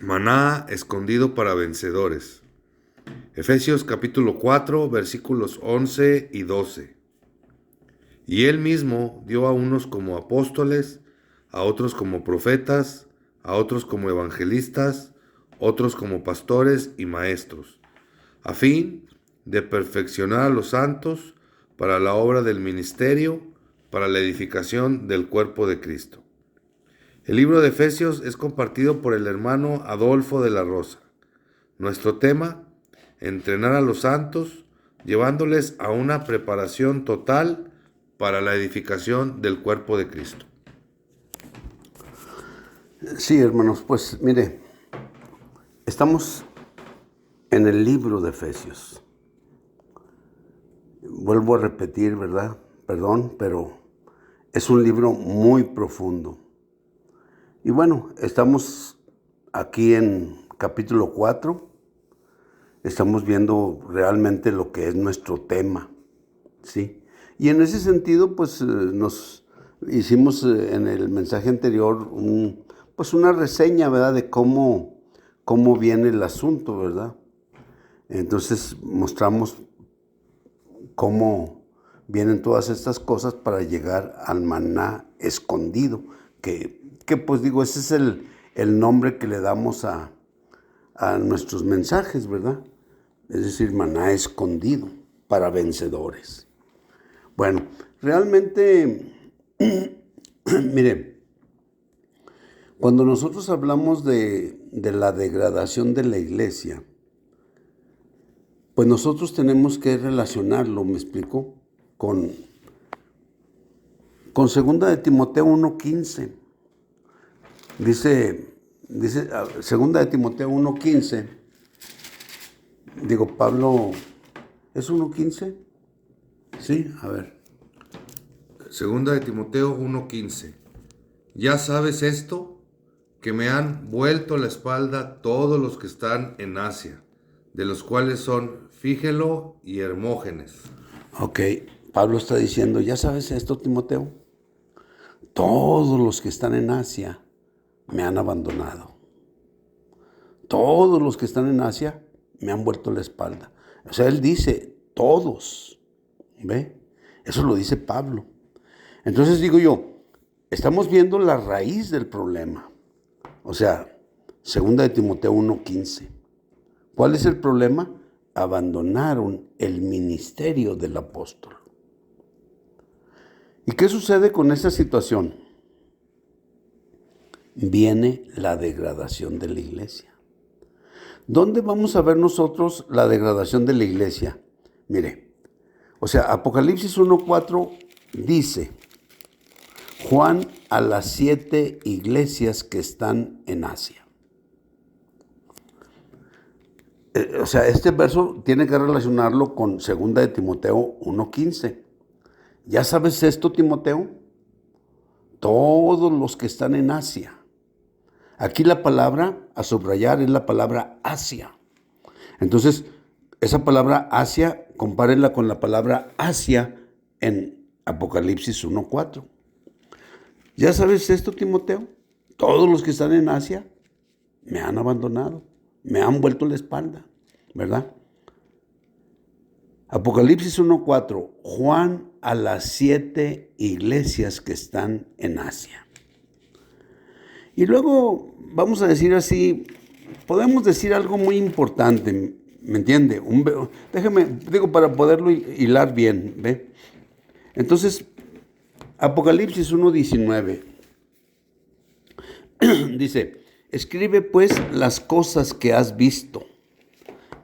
Maná escondido para vencedores. Efesios capítulo 4, versículos 11 y 12. Y él mismo dio a unos como apóstoles, a otros como profetas, a otros como evangelistas, otros como pastores y maestros, a fin de perfeccionar a los santos para la obra del ministerio, para la edificación del cuerpo de Cristo. El libro de Efesios es compartido por el hermano Adolfo de la Rosa. Nuestro tema: entrenar a los santos, llevándoles a una preparación total para la edificación del cuerpo de Cristo. Sí, hermanos, pues mire, estamos en el libro de Efesios. Vuelvo a repetir, ¿verdad? Perdón, pero es un libro muy profundo. Y bueno, estamos aquí en capítulo 4. Estamos viendo realmente lo que es nuestro tema, ¿sí? Y en ese sentido, pues nos hicimos en el mensaje anterior una reseña, ¿verdad? De cómo viene el asunto, ¿verdad? Entonces mostramos cómo vienen todas estas cosas para llegar al maná escondido, que pues digo, ese es el nombre que le damos a nuestros mensajes, ¿verdad? Es decir, maná escondido para vencedores. Bueno, realmente, mire, cuando nosotros hablamos de la degradación de la iglesia, pues nosotros tenemos que relacionarlo, ¿me explico? Con 2 de Timoteo 1:15. Dice 2 de Timoteo 1:15, digo, Pablo, ¿es 1:15? Sí, a ver. Segunda de Timoteo 1:15. Ya sabes esto, que me han vuelto la espalda todos los que están en Asia, de los cuales son Fígelo y Hermógenes. Ok, Pablo está diciendo, ¿ya sabes esto, Timoteo? Todos los que están en Asia me han abandonado. Todos los que están en Asia me han vuelto la espalda. O sea, él dice, todos. ¿Ve? Eso lo dice Pablo. Entonces digo yo, estamos viendo la raíz del problema. O sea, 2 de Timoteo 1:15. ¿Cuál es el problema? Abandonaron el ministerio del apóstol. ¿Y qué sucede con esa situación? Viene la degradación de la iglesia. ¿Dónde vamos a ver nosotros la degradación de la iglesia? Mire, o sea, Apocalipsis 1:4 dice, Juan a las 7 iglesias que están en Asia. O sea, este verso tiene que relacionarlo con 2 de Timoteo 1:15. ¿Ya sabes esto, Timoteo? Todos los que están en Asia. Aquí la palabra a subrayar es la palabra Asia. Entonces, esa palabra Asia, compárenla con la palabra Asia en Apocalipsis 1:4. ¿Ya sabes esto, Timoteo? Todos los que están en Asia me han abandonado, me han vuelto la espalda, ¿verdad? Apocalipsis 1:4, Juan a las 7 iglesias que están en Asia. Y luego, vamos a decir así, podemos decir algo muy importante, ¿me entiende? Déjeme, digo, para poderlo hilar bien, ¿ve? Entonces, Apocalipsis 1:19 dice, escribe pues las cosas que has visto,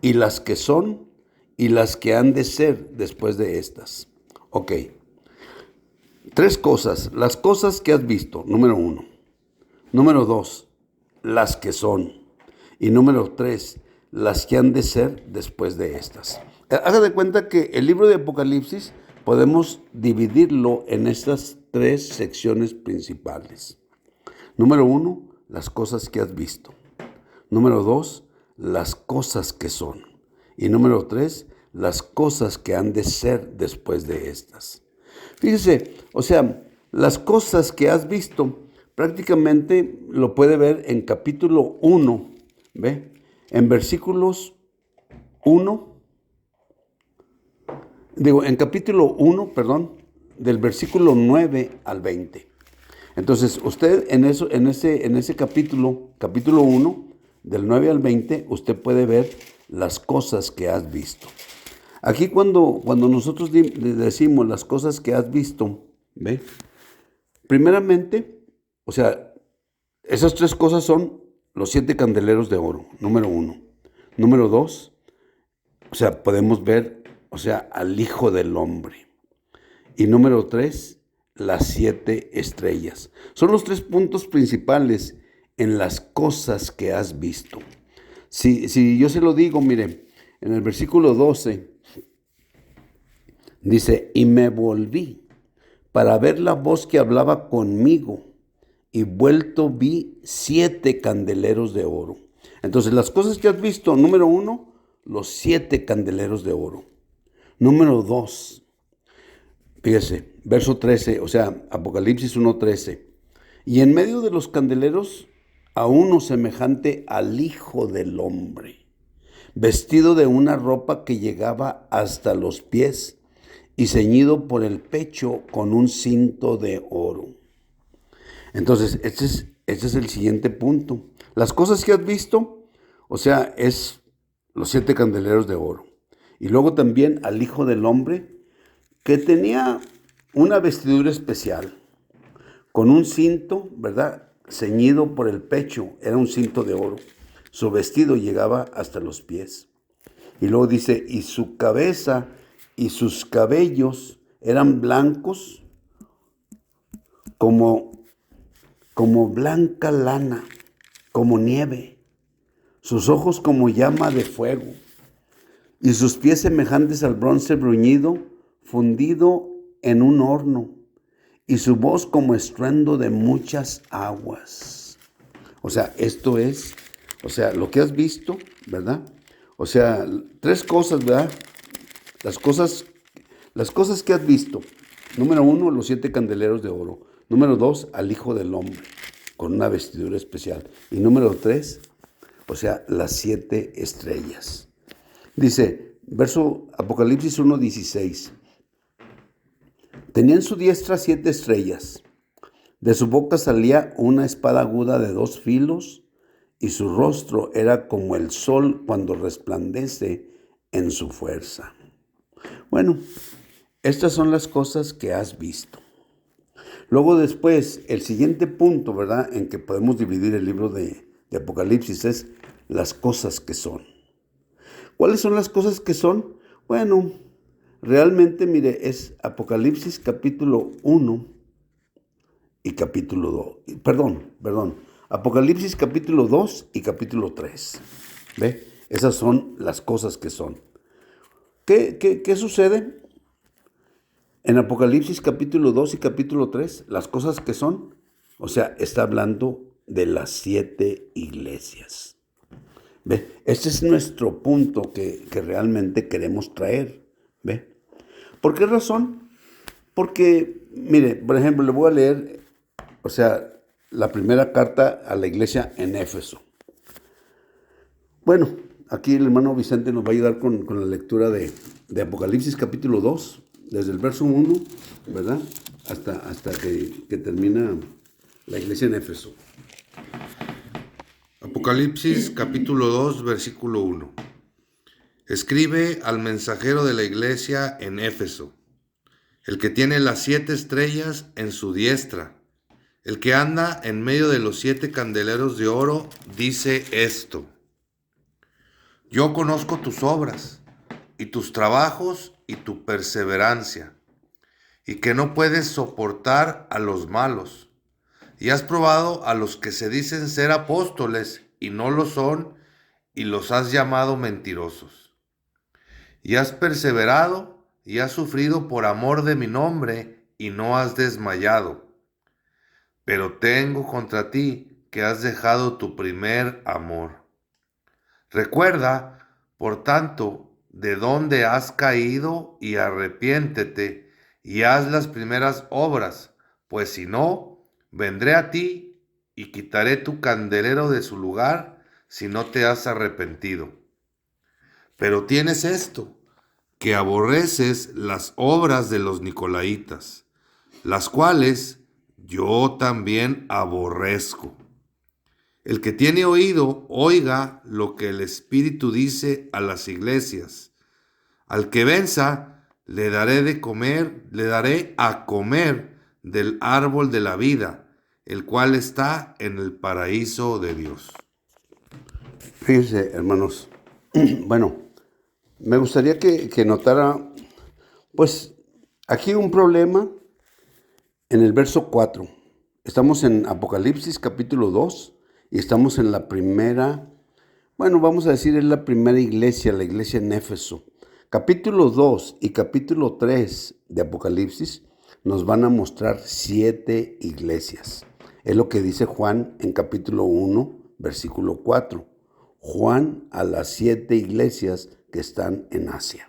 y las que son, y las que han de ser después de estas. Ok. 3 cosas. Las cosas que has visto, número 1. Número 2, las que son. Y número 3, las que han de ser después de estas. Haga de cuenta que el libro de Apocalipsis podemos dividirlo en estas 3 secciones principales. Número 1, las cosas que has visto. Número 2, las cosas que son. Y número 3, las cosas que han de ser después de estas. Fíjese, o sea, las cosas que has visto, prácticamente lo puede ver en capítulo 1, ¿Ve? En versículos 1, en capítulo 1, perdón, del versículo 9 al 20. Entonces, usted en ese capítulo 1, del 9 al 20, usted puede ver las cosas que has visto. Aquí cuando nosotros decimos las cosas que has visto, ¿ve? Primeramente, o sea, esas tres cosas son los 7 candeleros de oro, número 1. Número 2, o sea, podemos ver, o sea, al Hijo del Hombre. Y número 3, las 7 estrellas. Son los 3 puntos principales en las cosas que has visto. Si yo se lo digo, mire, en el versículo 12, dice, y me volví para ver la voz que hablaba conmigo, y vuelto vi 7 candeleros de oro. Entonces, las cosas que has visto, número 1, los 7 candeleros de oro. Número 2, fíjese, verso 13, o sea, Apocalipsis 1:13. Y en medio de los candeleros, a uno semejante al Hijo del Hombre, vestido de una ropa que llegaba hasta los pies y ceñido por el pecho con un cinto de oro. Entonces, este es el siguiente punto. Las cosas que has visto, o sea, es los 7 candeleros de oro. Y luego también al Hijo del Hombre, que tenía una vestidura especial, con un cinto, ¿verdad?, ceñido por el pecho, era un cinto de oro. Su vestido llegaba hasta los pies. Y luego dice, y su cabeza y sus cabellos eran blancos como blanca lana, como nieve, sus ojos como llama de fuego, y sus pies semejantes al bronce bruñido, fundido en un horno, y su voz como estruendo de muchas aguas. O sea, esto es, o sea, lo que has visto, ¿verdad? O sea, 3 cosas, ¿verdad? Las cosas que has visto. Número 1, los 7 candeleros de oro. Número 2, al Hijo del Hombre, con una vestidura especial. Y número 3, o sea, las 7 estrellas. Dice, Apocalipsis 1:16. Tenía en su diestra 7 estrellas. De su boca salía una espada aguda de 2 filos, y su rostro era como el sol cuando resplandece en su fuerza. Bueno, estas son las cosas que has visto. Luego después, el siguiente punto, ¿verdad?, en que podemos dividir el libro de Apocalipsis es las cosas que son. ¿Cuáles son las cosas que son? Bueno, realmente, mire, es Apocalipsis capítulo 1 y capítulo 2. Perdón. Apocalipsis capítulo 2 y capítulo 3. ¿Ve? Esas son las cosas que son. ¿Qué sucede? En Apocalipsis capítulo 2 y capítulo 3, las cosas que son, o sea, está hablando de las 7 iglesias. ¿Ve? Este es nuestro punto que realmente queremos traer. ¿Ve? ¿Por qué razón? Porque, mire, por ejemplo, le voy a leer, o sea, la primera carta a la iglesia en Éfeso. Bueno, aquí el hermano Vicente nos va a ayudar con la lectura de Apocalipsis capítulo 2, desde el verso 1, ¿verdad?, hasta que termina la iglesia en Éfeso. Apocalipsis capítulo 2, versículo 1. Escribe al mensajero de la iglesia en Éfeso, el que tiene las 7 estrellas en su diestra, el que anda en medio de los 7 candeleros de oro, dice esto: Yo conozco tus obras y tus trabajos y tu perseverancia, y que no puedes soportar a los malos, y has probado a los que se dicen ser apóstoles y no lo son, y los has llamado mentirosos. Y has perseverado y has sufrido por amor de mi nombre, y no has desmayado. Pero tengo contra ti que has dejado tu primer amor. Recuerda, por tanto, de dónde has caído, y arrepiéntete, y haz las primeras obras, pues si no, vendré a ti y quitaré tu candelero de su lugar si no te has arrepentido. Pero tienes esto, que aborreces las obras de los nicolaítas, las cuales yo también aborrezco. El que tiene oído, oiga lo que el Espíritu dice a las iglesias. Al que venza, le daré a comer del árbol de la vida, el cual está en el paraíso de Dios. Fíjense, hermanos, bueno, me gustaría que notara, pues, aquí un problema en el verso 4. Estamos en Apocalipsis capítulo 2 y estamos en la primera, bueno, vamos a decir, es la primera iglesia, la iglesia en Éfeso. Capítulo 2 y capítulo 3 de Apocalipsis nos van a mostrar 7 iglesias. Es lo que dice Juan en capítulo 1, versículo 4. Juan a las 7 iglesias que están en Asia.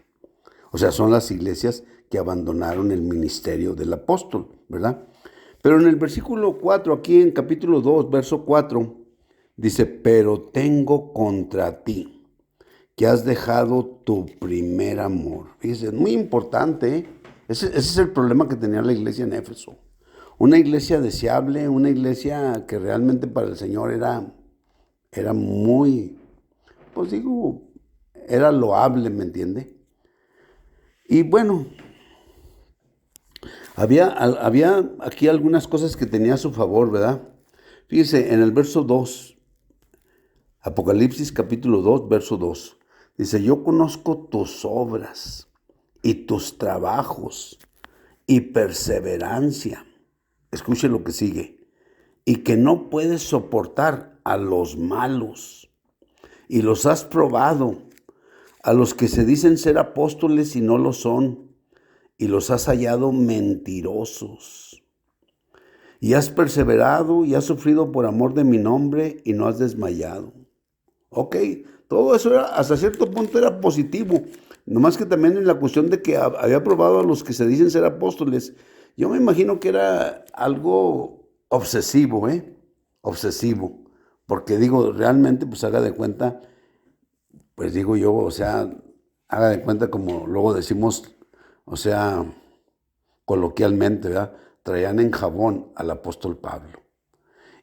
O sea, son las iglesias que abandonaron el ministerio del apóstol, ¿verdad? Pero en el versículo 4, aquí en capítulo 2, verso 4, dice, pero tengo contra ti que has dejado tu primer amor. Fíjese, es muy importante, ¿eh? Ese es el problema que tenía la iglesia en Éfeso. Una iglesia deseable, una iglesia que realmente para el Señor era muy, pues digo, era loable, ¿me entiende? Y bueno, había aquí algunas cosas que tenía a su favor, ¿verdad? Fíjese, en el verso 2, Apocalipsis capítulo 2, verso 2, dice, yo conozco tus obras y tus trabajos y perseverancia. Escuche lo que sigue. Y que no puedes soportar a los malos. Y los has probado, a los que se dicen ser apóstoles y no lo son. Y los has hallado mentirosos. Y has perseverado y has sufrido por amor de mi nombre y no has desmayado. Ok, todo eso hasta cierto punto era positivo. Nomás que también en la cuestión de que había probado a los que se dicen ser apóstoles, yo me imagino que era algo obsesivo, obsesivo. Porque digo, realmente, pues haga de cuenta, pues digo yo, o sea, haga de cuenta como luego decimos, o sea, coloquialmente, ¿verdad? Traían en jabón al apóstol Pablo.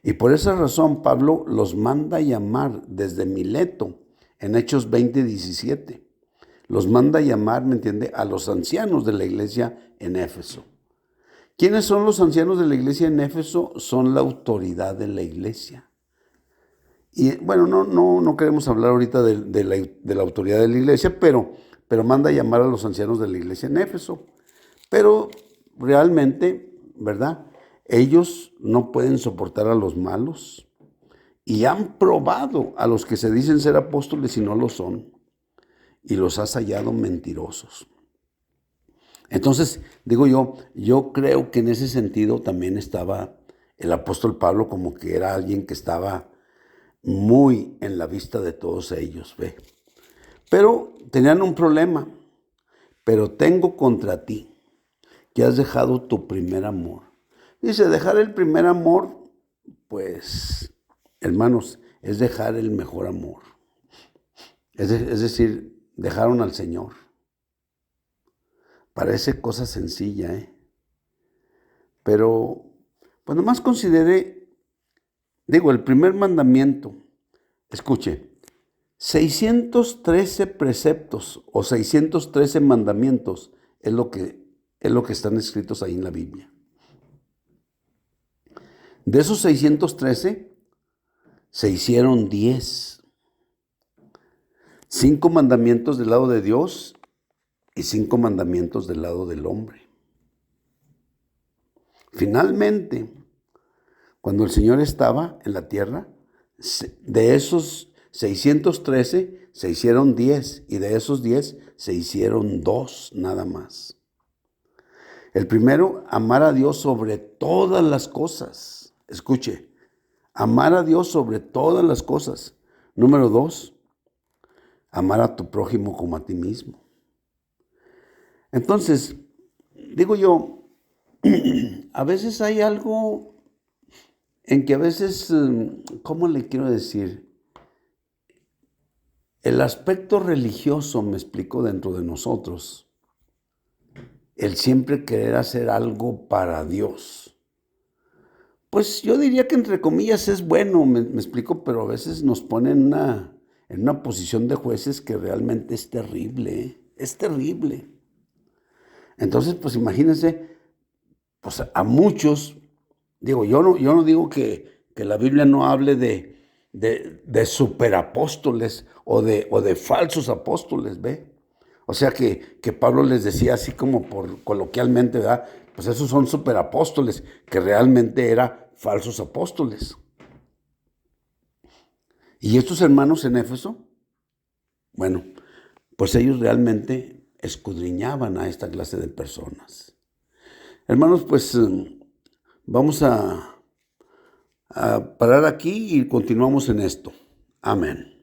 Y por esa razón Pablo los manda a llamar desde Mileto, en Hechos 20:17. Los manda a llamar, ¿me entiende?, a los ancianos de la iglesia en Éfeso. ¿Quiénes son los ancianos de la iglesia en Éfeso? Son la autoridad de la iglesia. Y bueno, no queremos hablar ahorita de la autoridad de la iglesia, pero manda a llamar a los ancianos de la iglesia en Éfeso. Pero realmente, ¿verdad? Ellos no pueden soportar a los malos y han probado a los que se dicen ser apóstoles y no lo son, y los has hallado mentirosos. Entonces, digo yo creo que en ese sentido también estaba el apóstol Pablo como que era alguien que estaba muy en la vista de todos ellos, ¿ve? Pero tenían un problema. Pero tengo contra ti que has dejado tu primer amor. Dice, dejar el primer amor, pues, hermanos, es dejar el mejor amor. Es decir, dejaron al Señor. Parece cosa sencilla, Pero, pues nomás considere, digo, el primer mandamiento. Escuche, 613 preceptos o 613 mandamientos es lo que están escritos ahí en la Biblia. De esos 613, se hicieron 10. 5 mandamientos del lado de Dios y 5 mandamientos del lado del hombre. Finalmente, cuando el Señor estaba en la tierra, de esos 613 se hicieron 10 y de esos 10 se hicieron 2 nada más. El primero, amar a Dios sobre todas las cosas. Escuche, amar a Dios sobre todas las cosas. Número 2, amar a tu prójimo como a ti mismo. Entonces, digo yo, a veces hay algo en que a veces, ¿cómo le quiero decir? El aspecto religioso, me explico, dentro de nosotros, el siempre querer hacer algo para Dios. Pues yo diría que entre comillas es bueno, me explico, pero a veces nos pone en una posición de jueces que realmente es terrible, ¿eh? Es terrible. Entonces, pues imagínense, pues a muchos, digo, yo no digo que la Biblia no hable de superapóstoles o de falsos apóstoles, ¿ve? O sea que Pablo les decía así como por coloquialmente, ¿verdad? Pues esos son superapóstoles, que realmente eran falsos apóstoles. Y estos hermanos en Éfeso, bueno, pues ellos realmente escudriñaban a esta clase de personas. Hermanos, pues vamos a parar aquí y continuamos en esto. Amén.